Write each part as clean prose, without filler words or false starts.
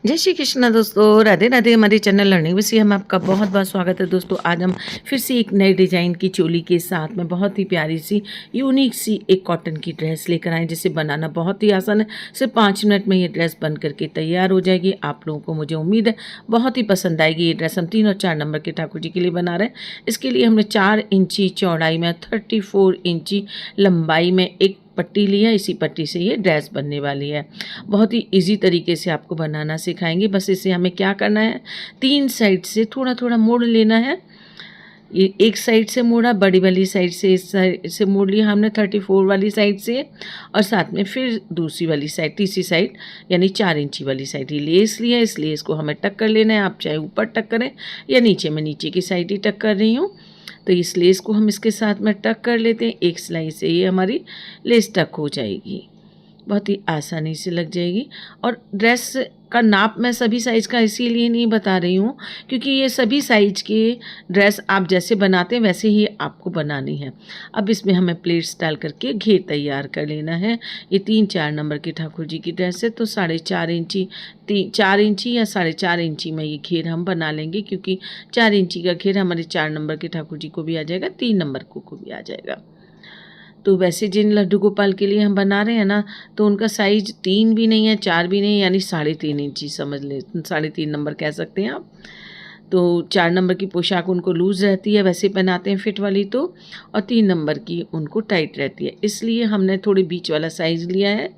जय श्री कृष्णा दोस्तों, राधे राधे। हमारे चैनल लर्निंग विद सिया में आपका बहुत बहुत स्वागत है दोस्तों। आज हम फिर से एक नए डिज़ाइन की चोली के साथ में बहुत ही प्यारी सी यूनिक सी एक कॉटन की ड्रेस लेकर आए, जिसे बनाना बहुत ही आसान है। सिर्फ 5 मिनट में ये ड्रेस बन करके तैयार हो जाएगी। आप लोगों को, मुझे उम्मीद है, बहुत ही पसंद आएगी। ये ड्रेस हम 3 और 4 नंबर के ठाकुर जी के लिए बना रहे हैं। इसके लिए हमने 4 इंची चौड़ाई में 34 इंची लंबाई में एक पट्टी ली है। इसी पट्टी से ये ड्रेस बनने वाली है। बहुत ही इजी तरीके से आपको बनाना सिखाएंगे। बस इसे हमें क्या करना है, 3 साइड से थोड़ा थोड़ा मोड़ लेना है। ये एक साइड से मोड़ा, बड़ी वाली साइड से, इस साइड से मोड़ लिया हमने 34 वाली साइड से, और साथ में फिर दूसरी वाली साइड, तीसरी साइड यानी 4 इंची वाली साइड। ये लेस लिया, इस लेस को हमें टक कर लेना है। आप चाहे ऊपर टक करें या नीचे, मैं नीचे की साइड ही टक कर रही हूँ। तो इस लेस को हम इसके साथ में टक कर लेते हैं। एक सिलाई से ये हमारी लेस टक हो जाएगी, बहुत ही आसानी से लग जाएगी। और ड्रेस का नाप मैं सभी साइज़ का इसीलिए नहीं बता रही हूँ क्योंकि ये सभी साइज़ के ड्रेस आप जैसे बनाते हैं वैसे ही आपको बनानी है। अब इसमें हमें प्लेट्स डाल करके घेर तैयार कर लेना है। ये 3-4 नंबर के ठाकुर जी की ड्रेस है, तो 4.5 इंची 4 इंची या 4.5 इंची में ये घेर हम बना लेंगे, क्योंकि 4 इंची का घेर हमारे 4 नंबर के ठाकुर जी को भी आ जाएगा, 3 नंबर को भी आ जाएगा। तो वैसे जिन लड्डू गोपाल के लिए हम बना रहे हैं ना, तो उनका साइज 3 भी नहीं है, 4 भी नहीं, यानी 3.5 इंची समझ ले, 3.5 नंबर कह सकते हैं आप। तो 4 नंबर की पोशाक उनको लूज़ रहती है, वैसे पहनाते हैं फिट वाली तो, और 3 नंबर की उनको टाइट रहती है। इसलिए हमने थोड़ी बीच वाला साइज़ लिया है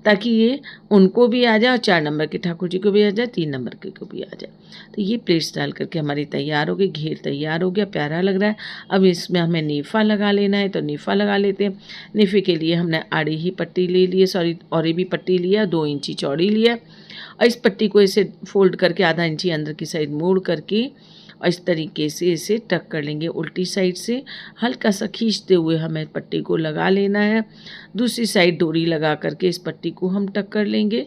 ताकि ये उनको भी आ जाए और 4 नंबर के ठाकुर जी को भी आ जाए, 3 नंबर के को भी आ जाए। तो ये प्लेट्स डाल करके हमारी तैयार हो गई, घेर तैयार हो गया, प्यारा लग रहा है। अब इसमें हमें नेफा लगा लेना है, तो नेफा लगा लेते हैं। नेफे के लिए हमने आड़ी ही पट्टी ले ली है, सॉरी और भी पट्टी लिया, 2 इंची चौड़ी लिया। और इस पट्टी को ऐसे फोल्ड करके आधा इंची अंदर की साइड मोड़ करके और इस तरीके से इसे टक कर लेंगे। उल्टी साइड से हल्का सा खींचते हुए हमें पट्टी को लगा लेना है। दूसरी साइड डोरी लगा करके इस पट्टी को हम टक कर लेंगे।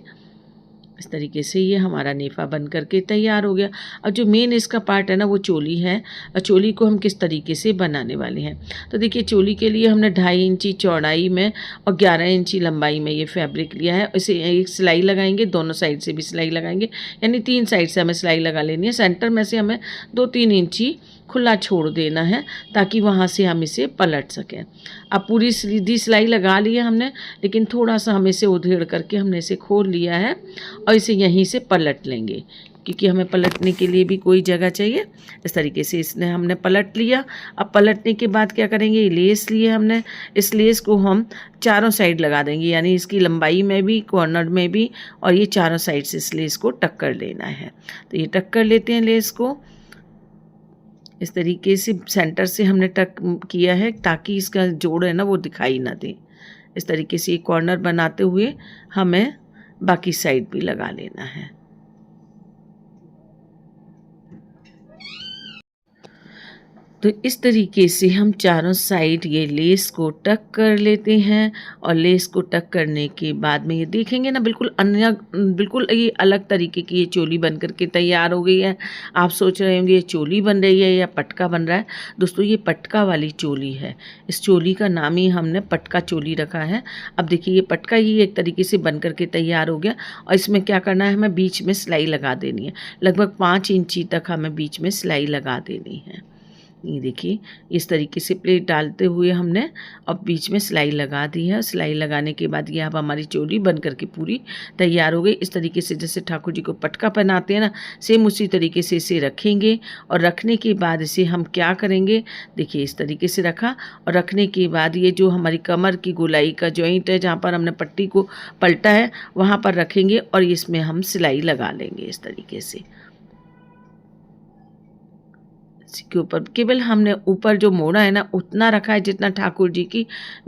इस तरीके से ये हमारा नेफा बन करके तैयार हो गया। अब जो मेन इसका पार्ट है ना, वो चोली है। और चोली को हम किस तरीके से बनाने वाले हैं, तो देखिए, चोली के लिए हमने 2.5 इंची चौड़ाई में और 11 इंची लंबाई में ये फैब्रिक लिया है। इसे एक सिलाई लगाएंगे, दोनों साइड से भी सिलाई लगाएंगे, यानी 3 साइड से हमें सिलाई लगा लेनी है। सेंटर में से हमें 2-3 इंची खुला छोड़ देना है ताकि वहाँ से हम इसे पलट सकें। अब पूरी सीधी सिलाई लगा ली है हमने, लेकिन थोड़ा सा हम इसे उधेड़ करके हमने इसे खोल लिया है और इसे यहीं से पलट लेंगे, क्योंकि हमें पलटने के लिए भी कोई जगह चाहिए। इस तरीके से इसने हमने पलट लिया। अब पलटने के बाद क्या करेंगे, लेस लिए हमने, इस लेस को हम चारों साइड लगा देंगे, यानी इसकी लंबाई में भी, कॉर्नर में भी, और ये चारों साइड से इस लेस को टक कर लेना है। तो ये टक कर लेते हैं लेस को। इस तरीके से सेंटर से हमने टक किया है ताकि इसका जोड़ है ना वो दिखाई ना दे। इस तरीके से एक कॉर्नर बनाते हुए हमें बाकी साइड भी लगा लेना है। तो इस तरीके से हम चारों साइड ये लेस को टक कर लेते हैं। और लेस को टक करने के बाद में ये देखेंगे ना, बिल्कुल ये अलग तरीके की ये चोली बन करके तैयार हो गई है। आप सोच रहे होंगे ये चोली बन रही है या पटका बन रहा है। दोस्तों, ये पटका वाली चोली है। इस चोली का नाम ही हमने पटका चोली रखा है। अब देखिए, ये पटका ही एक तरीके से बन करके तैयार हो गया। और इसमें क्या करना है, हमें बीच में सिलाई लगा देनी है। लगभग 5 इंची तक हमें बीच में सिलाई लगा देनी है। ये देखिए, इस तरीके से प्लेट डालते हुए हमने अब बीच में सिलाई लगा दी है। सिलाई लगाने के बाद ये अब हमारी चोली बन करके पूरी तैयार हो गई। इस तरीके से जैसे ठाकुर जी को पटका पहनाते हैं ना, सेम उसी तरीके से इसे रखेंगे। और रखने के बाद इसे हम क्या करेंगे, देखिए, इस तरीके से रखा। और रखने के बाद ये जो हमारी कमर की गोलाई का जॉइंट है, जहाँ पर हमने पट्टी को पलटा है, वहाँ पर रखेंगे और इसमें हम सिलाई लगा लेंगे इस तरीके से। के ऊपर केवल हमने ऊपर जो मोड़ा है ना, उतना रखा है जितना ठाकुर जी की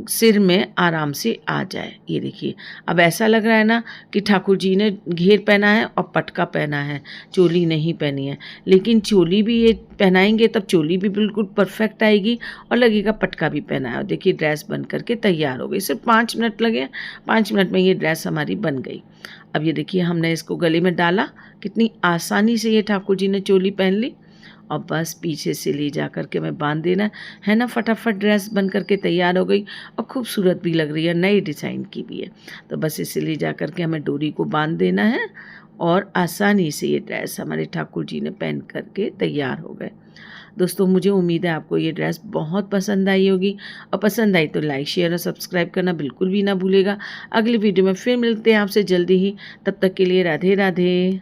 सिर में आराम से आ जाए। ये देखिए, अब ऐसा लग रहा है ना कि ठाकुर जी ने घेर पहना है और पटका पहना है, चोली नहीं पहनी है। लेकिन चोली भी ये पहनाएंगे तब चोली भी बिल्कुल परफेक्ट आएगी और लगेगा पटका भी पहना है। और देखिए, ड्रेस बन करके तैयार हो गई। सिर्फ 5 मिनट लगे, 5 मिनट में ये ड्रेस हमारी बन गई। अब ये देखिए, हमने इसको गले में डाला, कितनी आसानी से ये ठाकुर जी ने चोली पहन ली। और बस पीछे से ले जा कर के मैं बांध देना है ना, फटाफट ड्रेस बन करके तैयार हो गई और खूबसूरत भी लग रही है, नई डिज़ाइन की भी है। तो बस इसे ले जा कर के हमें डोरी को बांध देना है और आसानी से ये ड्रेस हमारे ठाकुर जी ने पहन करके तैयार हो गए। दोस्तों मुझे उम्मीद है आपको ये ड्रेस बहुत पसंद आई होगी, और पसंद आई तो लाइक शेयर और सब्सक्राइब करना बिल्कुल भी ना भूलेगा। अगली वीडियो में फिर मिलते हैं आपसे जल्दी ही, तब तक के लिए राधे राधे।